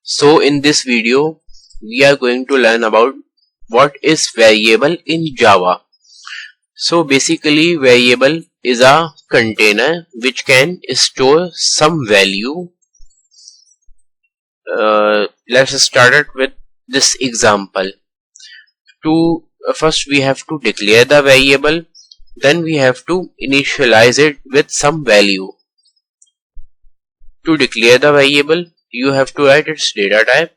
So in this video we are going to learn about what is variable in Java. So basically variable is a container which can store some value. Let's start it with this example. First we have to declare the variable, then we have to initialize it with some value. To declare the variable, you have to write its data type.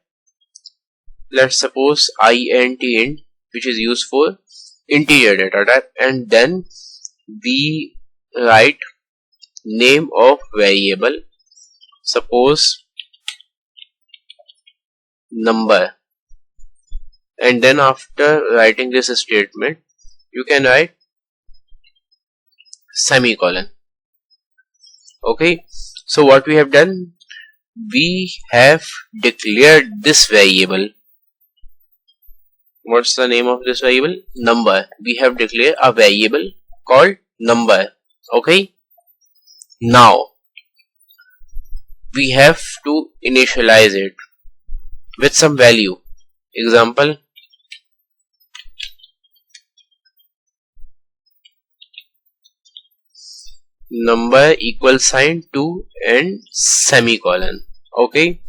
Let's suppose int, which is used for integer data type, and then we write name of variable, suppose number, and then after writing this statement you can write semicolon. Okay, so what we have done, we have declared this variable. What's the name of this variable? Number. We have declared a variable called number. Okay, now we have to initialize it with some value. Example, number equal sign 2 and semicolon. Okay,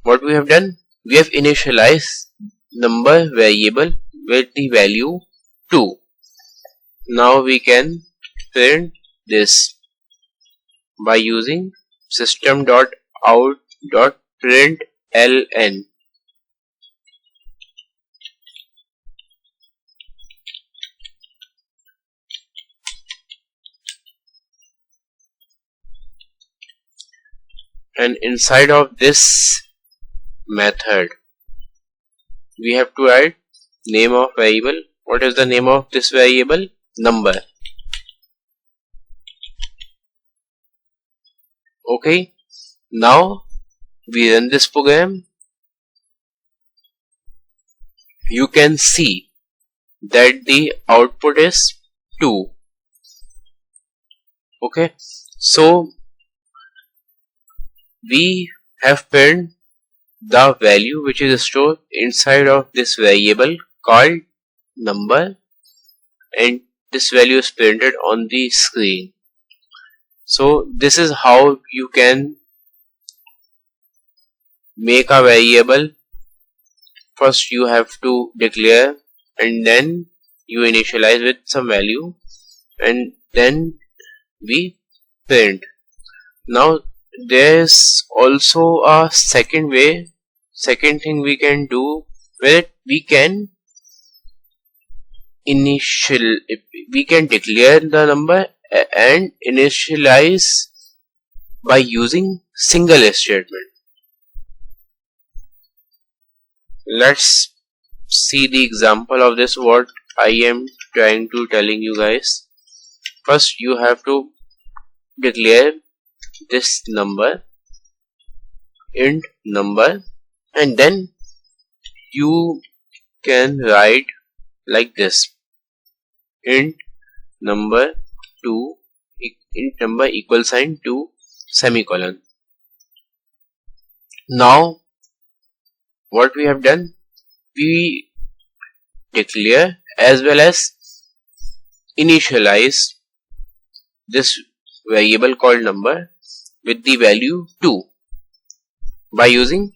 what we have done, we have initialized number variable with the value 2. Now we can print this by using system.out.println. And inside of this method we have to write name of variable. What is the name of this variable? Number. Okay, now we run this program. You can see that the output is 2. Okay, so we have printed the value which is stored inside of this variable called number, and this value is printed on the screen. So this is how you can make a variable. First you have to declare, and then you initialize with some value, and then we print. Now there is also a second thing we can do, where we can declare the number and initialize by using single statement. Let's see the example of this, what I am trying to telling you guys. First you have to declare this number, int number, and then you can write like this, int number equal sign 2 semicolon. Now what we have done, we declare as well as initialize this variable called number with the value 2 by using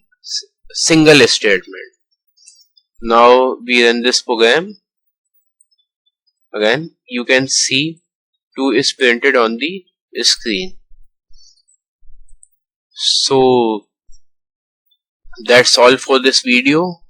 single statement. Now we run this program. Again you can see 2 is printed on the screen. So that's all for this video.